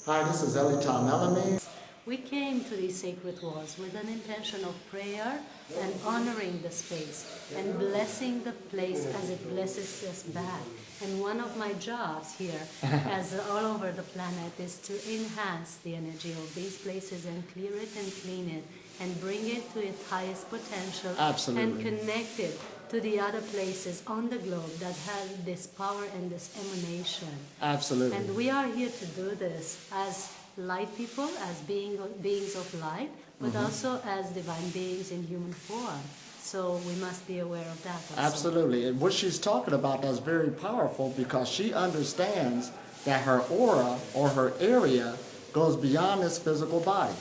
Hi, this is Elitom El-amin. We came to these sacred walls with an intention of prayer and honoring the space and blessing the place as it blesses us back. And one of my jobs here, as all over the planet, is to enhance the energy of these places and clear it and clean it and bring it to its highest potential. Absolutely. And connect it to the other places on the globe that have this power and this emanation. Absolutely. And we are here to do this as light people, as beings of light, but also as divine beings in human form. So we must be aware of that also. Absolutely. And what she's talking about is very powerful because she understands that her aura or her area goes beyond this physical body.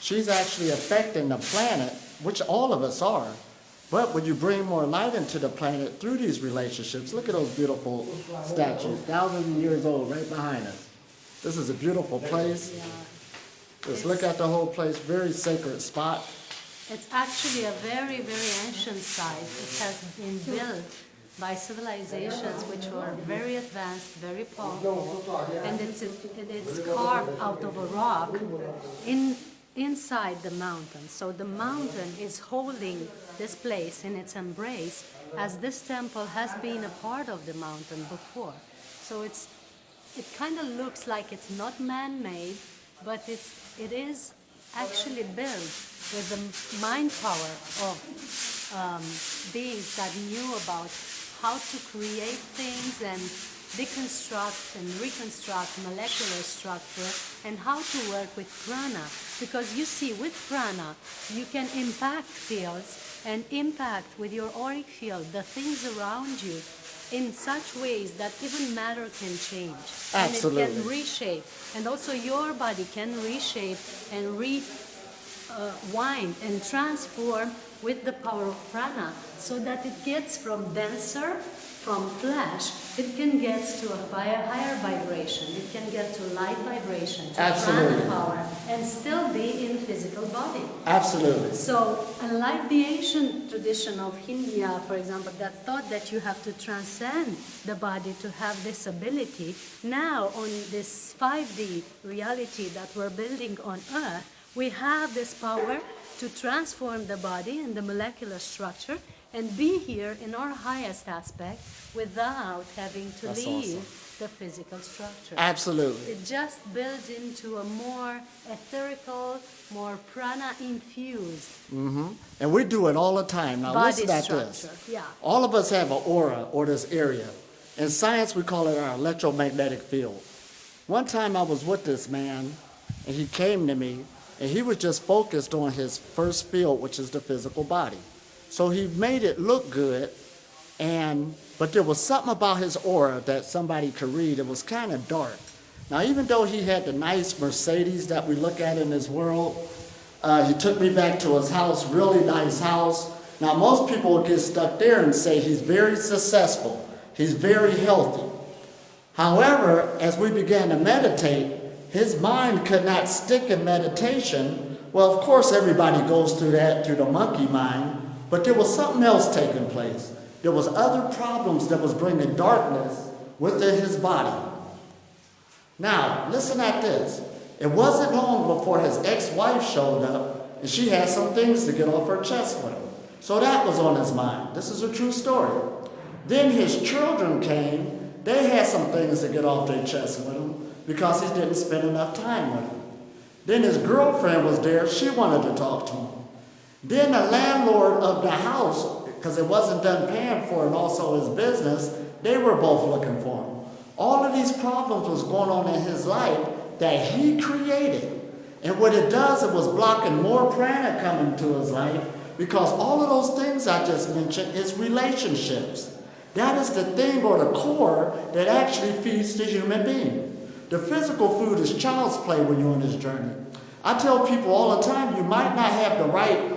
She's actually affecting the planet, which all of us are. But when you bring more light into the planet through these relationships, look at those beautiful statues, thousands of years old right behind us. This is a beautiful place. Yeah. Just look at the whole place, very sacred spot. It's actually a very, very ancient site. It has been built by civilizations which were very advanced, very powerful, and it's carved out of a rock inside the mountain. So the mountain is holding this place in its embrace, as this temple has been a part of the mountain before. So it kind of looks like it's not man-made, but it is actually built with the mind power of beings that knew about how to create things and deconstruct and reconstruct molecular structure and how to work with prana. Because you see, with prana, you can impact fields and impact with your auric field the things around you in such ways that even matter can change. Absolutely. And it can reshape. And also your body can reshape and rewind and transform with the power of prana, so that it gets from denser, from flesh, it can get to a higher vibration. It can get to light vibration, to Absolutely. prana power, and still be in physical body. Absolutely. So, unlike the ancient tradition of India, for example, that thought that you have to transcend the body to have this ability, now on this 5D reality that we're building on Earth, we have this power to transform the body and the molecular structure and be here in our highest aspect without having to That's leave awesome. the physical structure. Absolutely. It just builds into a more etherical, more prana-infused And we do it all the time. Now body listen at structure. this. Yeah. All of us have an aura, or this area. In science, we call it our electromagnetic field. One time I was with this man, and he came to me, and he was just focused on his first field, which is the physical body. So he made it look good, but there was something about his aura that somebody could read. It was kind of dark. Now, even though he had the nice Mercedes that we look at in this world, he took me back to his house, really nice house. Now, most people will get stuck there and say he's very successful, he's very healthy. However, as we began to meditate, his mind could not stick in meditation. Well, of course, everybody goes through that, through the monkey mind, but there was something else taking place. There was other problems that was bringing darkness within his body. Now, listen at this. It wasn't long before his ex-wife showed up, and she had some things to get off her chest with him. So that was on his mind. This is a true story. Then his children came. They had some things to get off their chest with him because he didn't spend enough time with them. Then his girlfriend was there. She wanted to talk to him. Then the landlord of the house, because it wasn't done paying for and also his business, they were both looking for him. All of these problems was going on in his life that he created. And what it does, it was blocking more prana coming to his life, because all of those things I just mentioned is relationships. That is the thing, or the core, that actually feeds the human being. The physical food is child's play when you're on this journey. I tell people all the time, you might not have the right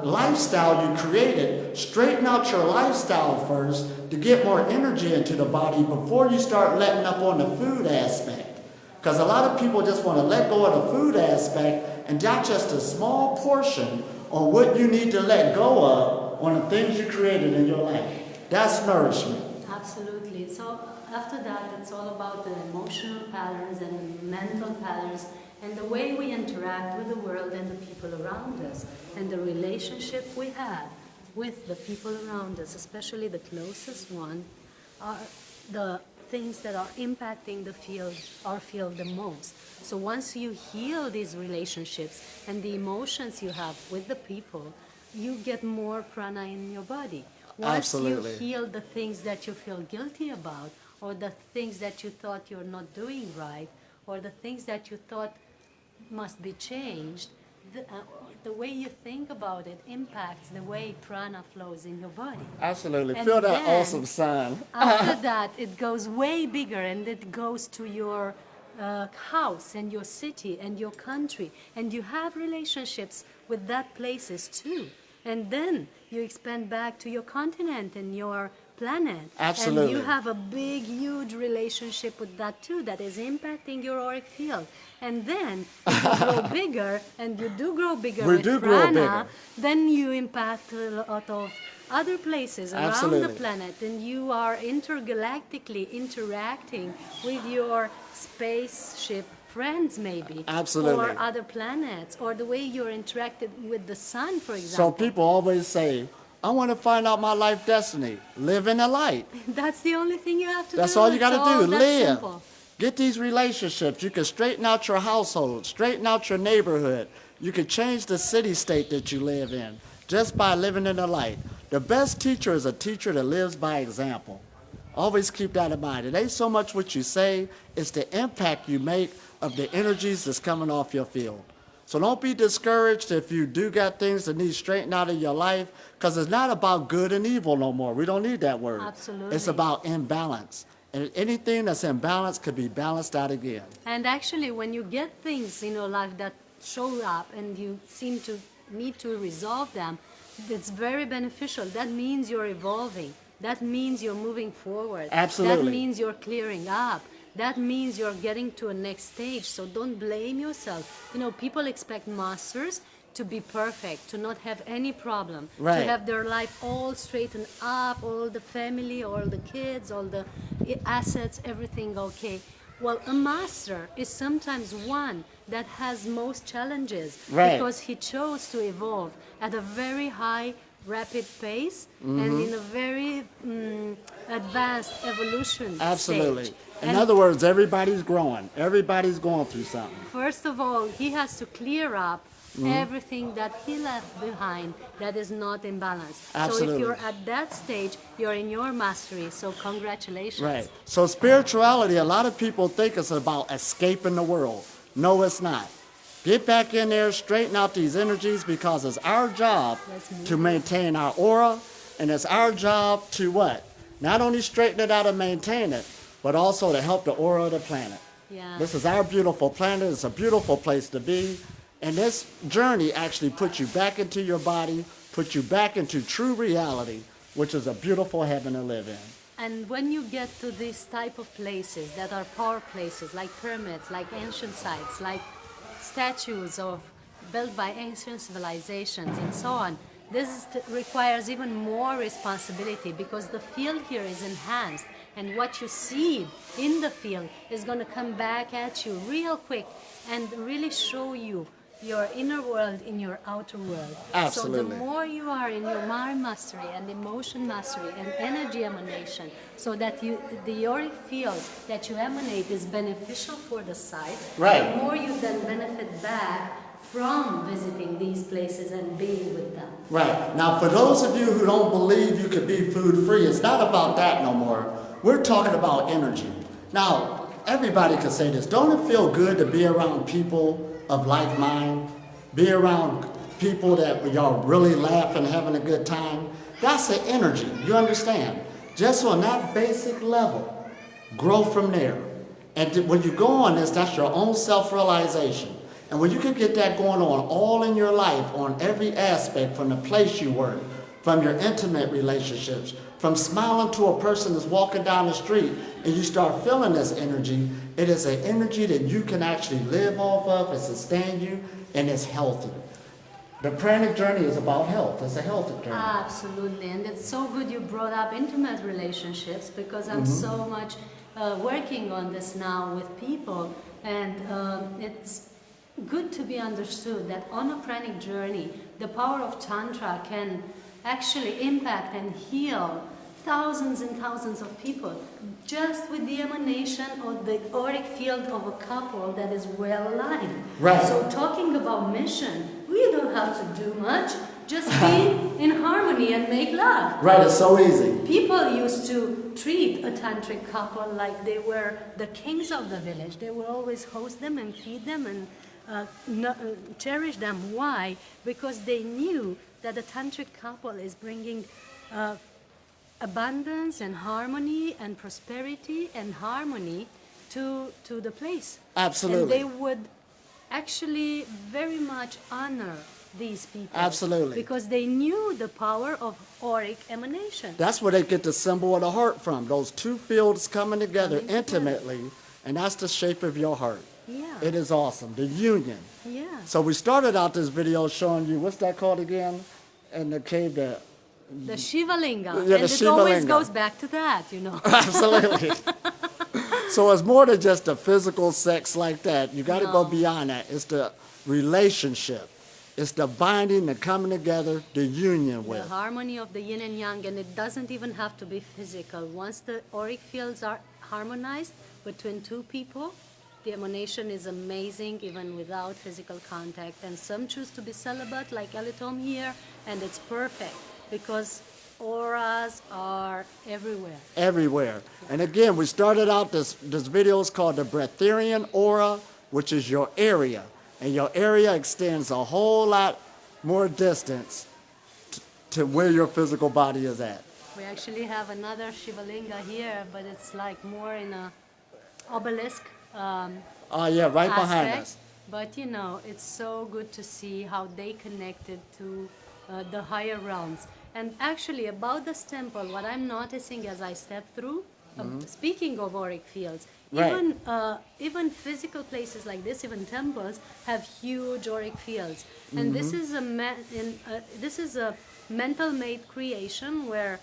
lifestyle you created. Straighten out your lifestyle first to get more energy into the body before you start letting up on the food aspect. Because a lot of people just want to let go of the food aspect and digest a small portion on what you need to let go of on the things you created in your life. That's nourishment. Absolutely. So after that, it's all about the emotional patterns and mental patterns, and the way we interact with the world and the people around us, and the relationship we have with the people around us, especially the closest one, are the things that are impacting our field the most. So once you heal these relationships and the emotions you have with the people, you get more prana in your body. Once Absolutely. you heal the things that you feel guilty about, or the things that you thought you're not doing right, or the things that you thought must be changed, the way you think about it impacts the way prana flows in your body. Absolutely. And Feel that then, awesome sun. After that, it goes way bigger, and it goes to your house and your city and your country, and you have relationships with that places too. And then you expand back to your continent and your planet. Absolutely. And you have a big, huge relationship with that too that is impacting your auric field. And then if you grow bigger, and you do grow bigger We with do grow prana, bigger. then you impact a lot of other places around Absolutely. the planet, and you are intergalactically interacting with your spaceship friends maybe. Absolutely. Or other planets, or the way you're interacted with the sun, for So example. people always say, I want to find out my life destiny. Live in the light. That's the only thing you have to That's do. all you It's got to all do. that Live. simple. Get these relationships. You can straighten out your household, straighten out your neighborhood. You can change the city state that you live in just by living in the light. The best teacher is a teacher that lives by example. Always keep that in mind. It ain't so much what you say, it's the impact you make of the energies that's coming off your field. So don't be discouraged if you do got things that need straightened out in your life, because it's not about good and evil no more. We don't need that word. Absolutely. It's about imbalance. And anything that's in balance could be balanced out again. And actually, when you get things in your life that show up and you seem to need to resolve them, it's very beneficial. That means you're evolving. That means you're moving forward. Absolutely. That means you're clearing up. That means you're getting to a next stage. So don't blame yourself. You know, people expect masters to be perfect, to not have any problem, Right. to have their life all straightened up, all the family, all the kids, all the assets, everything okay. Well, a master is sometimes one that has most challenges Right. because he chose to evolve at a very high, rapid pace and in a very advanced evolution Absolutely. stage. In And other words, everybody's growing. Everybody's going through something. first of all, he has to clear up everything that he left behind that is not in balance. So Absolutely. if you're at that stage, you're in your mastery. So congratulations. Right. So spirituality, a lot of people think it's about escaping the world. No, it's not. Get back in there, straighten out these energies, because it's our job Let's move to maintain our aura, and it's our job to what? Not only straighten it out and maintain it, but also to help the aura of the planet. Yeah. This is our beautiful planet. It's a beautiful place to be. And this journey actually puts you back into your body, puts you back into true reality, which is a beautiful heaven to live in. And when you get to these type of places that are power places, like pyramids, like ancient sites, like statues of built by ancient civilizations and so on, this requires even more responsibility because the field here is enhanced, and what you see in the field is going to come back at you real quick and really show you your inner world in your outer world. Absolutely. So the more you are in your mind mastery and emotion mastery and energy emanation, so that the auric field that you emanate is beneficial for the site, Right. the more you then benefit back from visiting these places and being with them. Right. Now, for those of you who don't believe you could be food free, it's not about that no more. We're talking about energy. Now, everybody can say this. Don't it feel good to be around people of like mind? Be around people that y'all really laughing, having a good time? That's the energy. You understand? Just on that basic level, grow from there. And when you go on this, that's your own self-realization. And when you can get that going on all in your life, on every aspect, from the place you work, from your intimate relationships, from smiling to a person that's walking down the street, and you start feeling this energy, it is an energy that you can actually live off of and sustain you, and it's healthy. The pranic journey is about health. It's a healthy journey. Absolutely, and it's so good you brought up intimate relationships because I'm so much working on this now with people And it's good to be understood that on a pranic journey, the power of Tantra can actually impact and heal thousands and thousands of people just with the emanation of the auric field of a couple that is well aligned. Right. So talking about mission, we don't have to do much, just be in harmony and make love. Right, it's so easy. People used to treat a tantric couple like they were the kings of the village. They would always host them and feed them and cherish them. Why? Because they knew that a tantric couple is bringing abundance and harmony and prosperity and harmony to the place. Absolutely. And they would actually very much honor these people. Absolutely. Because they knew the power of auric emanation. That's where they get the symbol of the heart from. Those two fields coming together intimately, and that's the shape of your heart. Yeah. It is awesome, the union. Yeah. So we started out this video showing you, what's that called again? In the cave, The Shiva Linga. Yeah, and the it Shiva always Linga. goes back to that, you know. Absolutely. So it's more than just a physical sex like that. You got to go No. beyond that. It's the relationship. It's the binding, the coming together, the union The with. harmony of the yin and yang, and it doesn't even have to be physical. Once the auric fields are harmonized between two people, the emanation is amazing even without physical contact. And some choose to be celibate, like Elitom here, and it's perfect because auras are everywhere. Everywhere. And again, we started out this video is called the Breatharian Aura, which is your area. And your area extends a whole lot more distance to where your physical body is at. We actually have another Shiva Linga here, but it's like more in a obelisk Oh yeah, right behind aspect. us. But you know, it's so good to see how they connected to the higher realms. And actually, about this temple, what I'm noticing as I step through, speaking of auric fields, Right. even physical places like this, even temples, have huge auric fields. And this is a mental-made creation where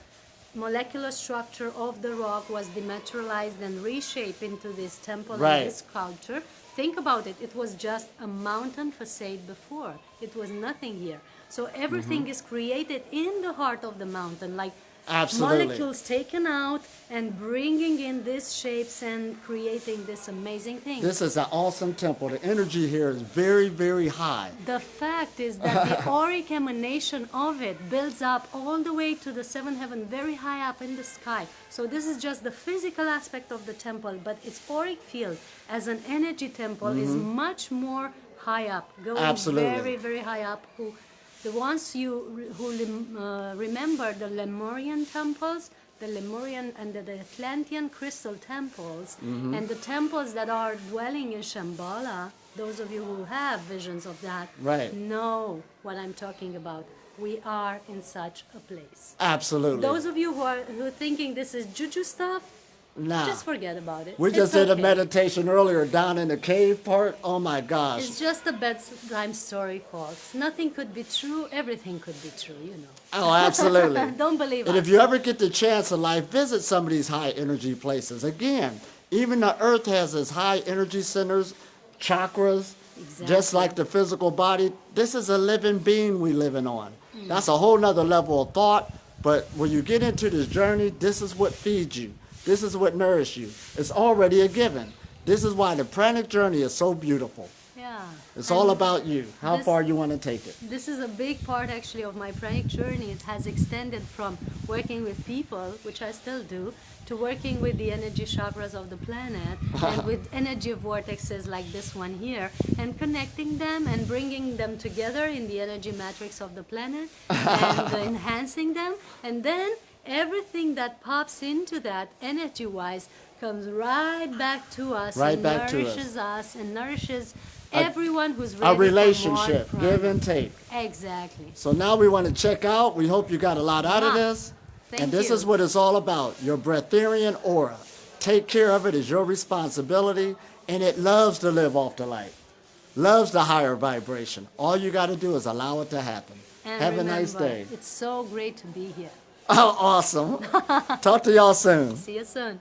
molecular structure of the rock was dematerialized and reshaped into this temple Right. and this sculpture. Think about it. It was just a mountain facade before. It was nothing here. So everything is created in the heart of the mountain, like Absolutely. molecules taken out and bringing in these shapes and creating this amazing thing. This is an awesome temple. The energy here is very, very high. The fact is that the auric emanation of it builds up all the way to the seventh heaven, very high up in the sky. So this is just the physical aspect of the temple, but its auric field as an energy temple is much more high up, going Absolutely. very, very high up. The ones who remember the Lemurian temples, the Lemurian and the Atlantean crystal temples, and the temples that are dwelling in Shambhala, those of you who have visions of that, Right. know what I'm talking about. We are in such a place. Absolutely. Those of you who are thinking this is juju stuff, Nah. just forget about it. We It's just did a okay. meditation earlier down in the cave part. Oh my gosh. It's just a bedtime story, folks. Nothing could be true. Everything could be true, you know. Oh, absolutely. Don't believe And us. if you ever get the chance in life, visit some of these high energy places. Again, even the earth has its high energy centers, chakras, just Exactly. like the physical body. This is a living being we living on. That's a whole nother level of thought. But when you get into this journey, this is what feeds you. This is what nourishes you. It's already a given. This is why the pranic journey is so beautiful. Yeah. It's And all about you, how this- far you want to take it. This is a big part actually of my pranic journey. It has extended from working with people, which I still do, to working with the energy chakras of the planet and with energy vortexes like this one here, and connecting them and bringing them together in the energy matrix of the planet and enhancing them. And then everything that pops into that energy-wise comes right back to us Right and back to us. nourishes us and nourishes everyone who's ready A for more relationship, prana. give and take. Exactly. So now we want to check out. We hope you got a lot out of this. Thank And this you. is what it's all about, your breatharian aura. Take care of it, it's your responsibility, and it loves to live off the light, loves the higher vibration. All you got to do is allow it to happen. And Have a nice remember, day. It's so great to be here. Oh, awesome. Talk to y'all soon. See you soon.